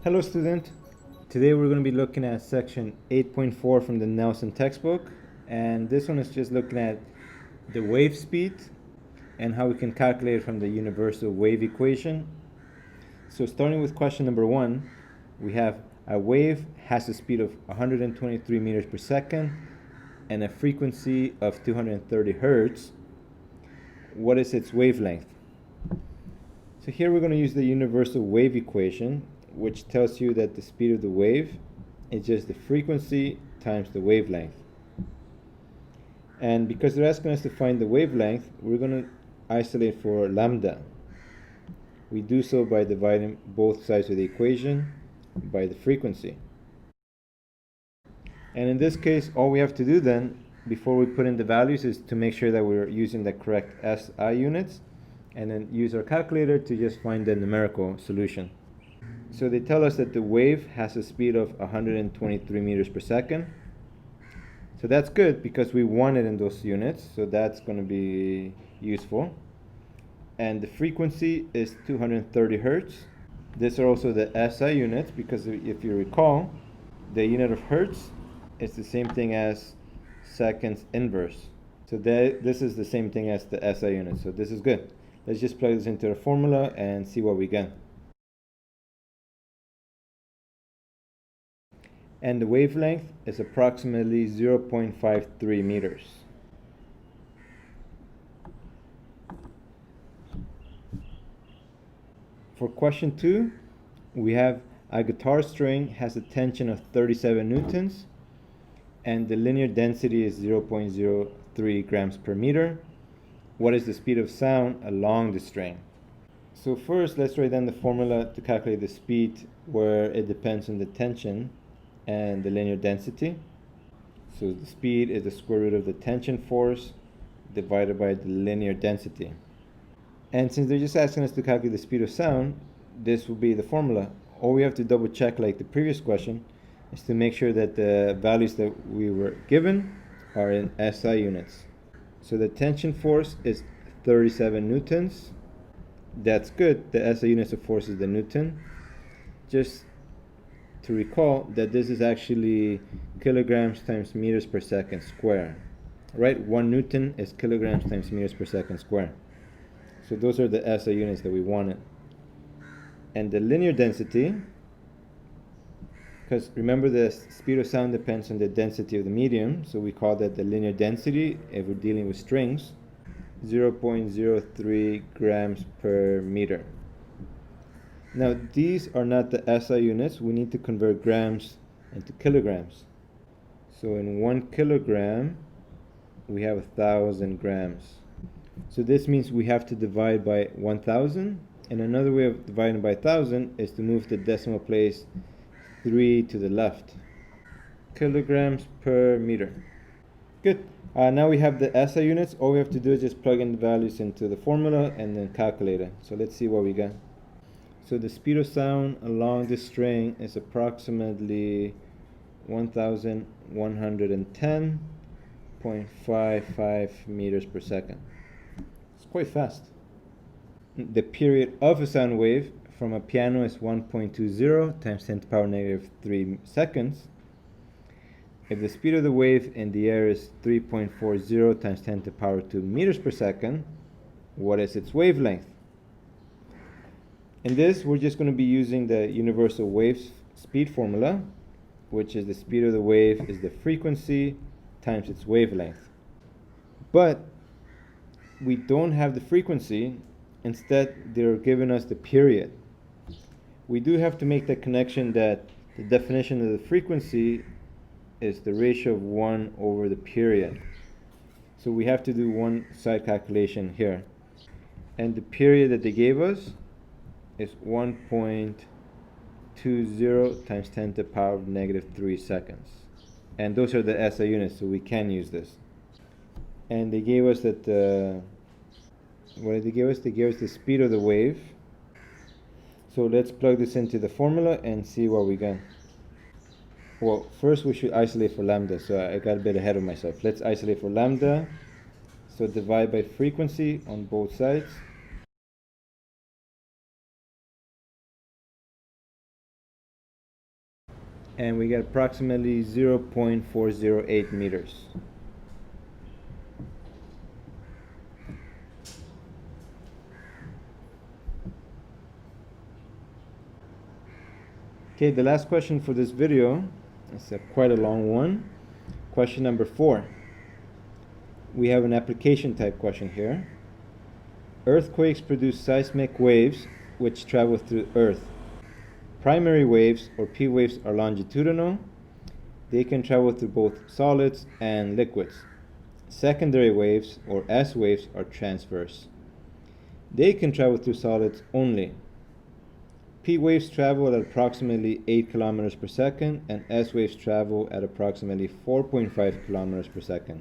Hello student, today we're going to be looking at section 8.4 from the Nelson textbook, and this one is just looking at the wave speed and how we can calculate it from the universal wave equation. So starting with question number 1, we have a wave has a speed of 123 meters per second and a frequency of 230 hertz. What is its wavelength? So here we're going to use the universal wave equation, which tells you that the speed of the wave is just the frequency times the wavelength. And because they're asking us to find the wavelength, we're going to isolate for lambda. We do so by dividing both sides of the equation by the frequency. And in this case, all we have to do then, before we put in the values, is to make sure that we're using the correct SI units, and then use our calculator to just find the numerical solution. So they tell us that the wave has a speed of 123 meters per second. So that's good because we want it in those units, so that's going to be useful. And the frequency is 230 hertz. These are also the SI units because if you recall, the unit of hertz is the same thing as seconds inverse. So this is the same thing as the SI unit, so this is good. Let's just plug this into the formula and see what we get. And the wavelength is approximately 0.53 meters. For question 2, we have a guitar string has a tension of 37 newtons and the linear density is 0.03 grams per meter. What is the speed of sound along the string? So first, let's write down the formula to calculate the speed where it depends on the tension and the linear density. So the speed is the square root of the tension force divided by the linear density. And since they're just asking us to calculate the speed of sound, this will be the formula. All we have to double check, like the previous question, is to make sure that the values that we were given are in SI units. So the tension force is 37 newtons. That's good. The SI units of force is the newton. Just to recall that this is actually kilograms times meters per second square. Right? 1 newton is kilograms times meters per second square. So those are the SI units that we wanted. And the linear density, because remember the speed of sound depends on the density of the medium, so we call that the linear density if we're dealing with strings, 0.03 grams per meter. Now these are not the SI units, we need to convert grams into kilograms. So in 1 kilogram we have 1,000 grams. So this means we have to divide by 1,000, and another way of dividing by 1,000 is to move the decimal place 3 to the left. Kilograms per meter. Good. Now we have the SI units. All we have to do is just plug in the values into the formula and then calculate it. So let's see what we get. So the speed of sound along this string is approximately 1,110.55 meters per second. It's quite fast. The period of a sound wave from a piano is 1.20 times 10 to the power negative 3 seconds. If the speed of the wave in the air is 3.40 times 10 to the power 2 meters per second, what is its wavelength? In this, we're just going to be using the universal wave speed formula, which is the speed of the wave is the frequency times its wavelength. But we don't have the frequency. Instead, they're giving us the period. We do have to make the connection that the definition of the frequency is the ratio of 1 over the period. So we have to do one side calculation here. And the period that they gave us is 1.20 times 10 to the power negative 3 seconds. And those are the SI units, so we can use this. And they gave us that what did they give us? They gave us the speed of the wave. So let's plug this into the formula and see what we get. Well, first we should isolate for lambda, so I got a bit ahead of myself. Let's isolate for lambda. So divide by frequency on both sides. and we get approximately 0.408 meters. Okay, the last question for this video is quite a long one. Question number 4. We have an application type question here. Earthquakes produce seismic waves which travel through Earth. Primary waves, or P waves, are longitudinal. They can travel through both solids and liquids. Secondary waves, or S waves, are transverse. They can travel through solids only. P waves travel at approximately 8 kilometers per second, and S waves travel at approximately 4.5 kilometers per second.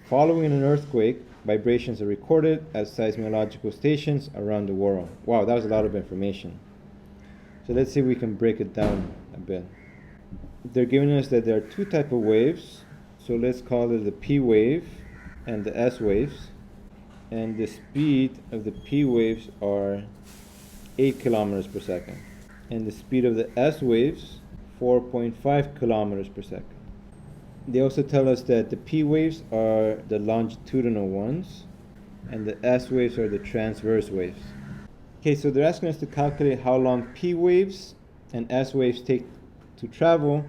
Following an earthquake, vibrations are recorded at seismological stations around the world. Wow, that was a lot of information. So let's see if we can break it down a bit. They're giving us that there are two types of waves. So let's call it the P wave and the S waves. And the speed of the P waves are 8 kilometers per second. And the speed of the S waves, 4.5 kilometers per second. They also tell us that the P waves are the longitudinal ones, and the S waves are the transverse waves. Okay, so they're asking us to calculate how long P waves and S waves take to travel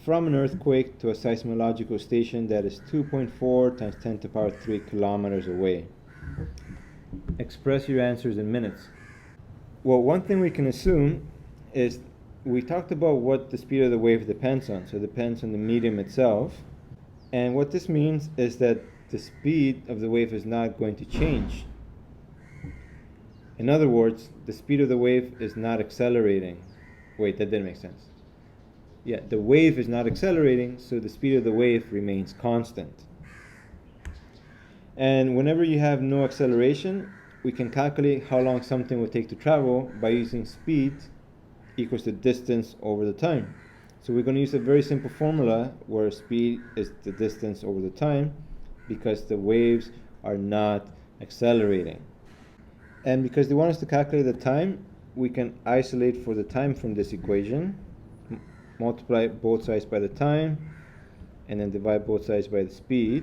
from an earthquake to a seismological station that is 2.4 times 10 to the power 3 kilometers away. Express your answers in minutes. Well, one thing we can assume is we talked about what the speed of the wave depends on. So it depends on the medium itself. And what this means is that the speed of the wave is not going to change. In other words, the speed of the wave is not accelerating. Wait, that didn't make sense. Yeah, the wave is not accelerating, so the speed of the wave remains constant. And whenever you have no acceleration, we can calculate how long something will take to travel by using speed equals the distance over the time. So we're going to use a very simple formula where speed is the distance over the time because the waves are not accelerating. And because they want us to calculate the time, we can isolate for the time from this equation, multiply both sides by the time, and then divide both sides by the speed.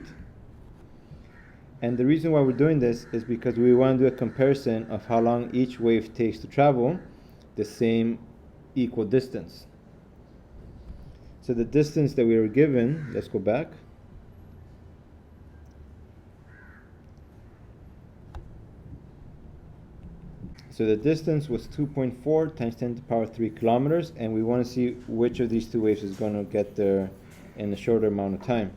And the reason why we're doing this is because we want to do a comparison of how long each wave takes to travel the same equal distance. So the distance that we were given, let's go back. So the distance was 2.4 times 10 to the power 3 kilometers, and we want to see which of these two waves is going to get there in a shorter amount of time.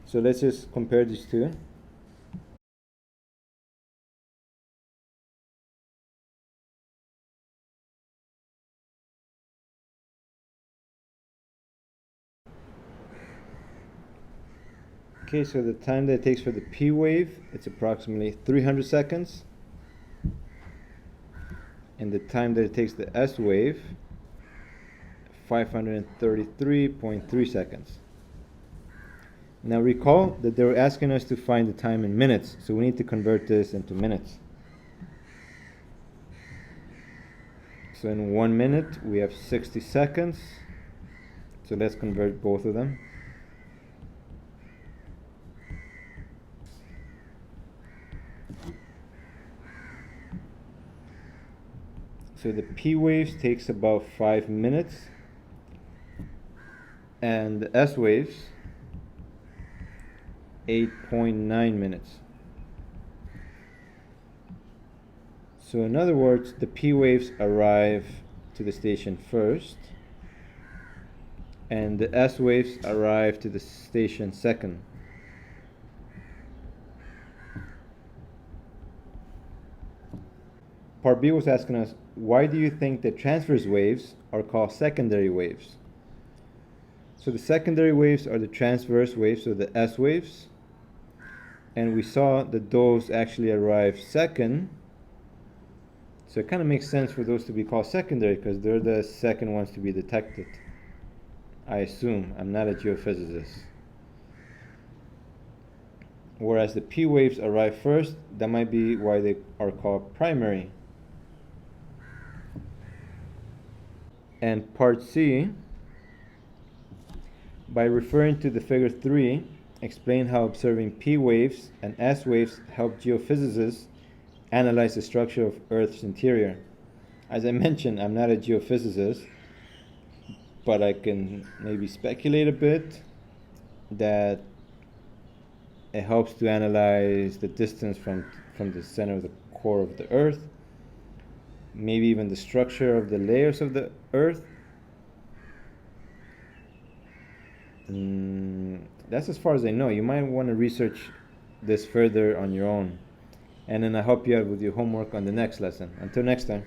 So let's just compare these two. Okay, so the time that it takes for the P wave, it's approximately 300 seconds. And the time that it takes the S wave, 533.3 seconds. Now recall that they were asking us to find the time in minutes, so we need to convert this into minutes. So in 1 minute, we have 60 seconds. So let's convert both of them. So the P waves takes about 5 minutes, and the S waves 8.9 minutes. So in other words, the P waves arrive to the station first, and the S waves arrive to the station second. Part B was asking us, why do you think that transverse waves are called secondary waves? So the secondary waves are the transverse waves, so the S waves. And we saw that those actually arrive second. So it kind of makes sense for those to be called secondary because they're the second ones to be detected. I assume. I'm not a geophysicist. Whereas the P waves arrive first, that might be why they are called primary. And part C, by referring to the figure 3, explain how observing P waves and S waves help geophysicists analyze the structure of Earth's interior. As I mentioned, I'm not a geophysicist, but I can maybe speculate a bit that it helps to analyze the distance from the center of the core of the Earth, maybe even the structure of the layers of the Earth. That's as far as I know. You might want to research this further on your own. And then I'll help you out with your homework on the next lesson. Until next time.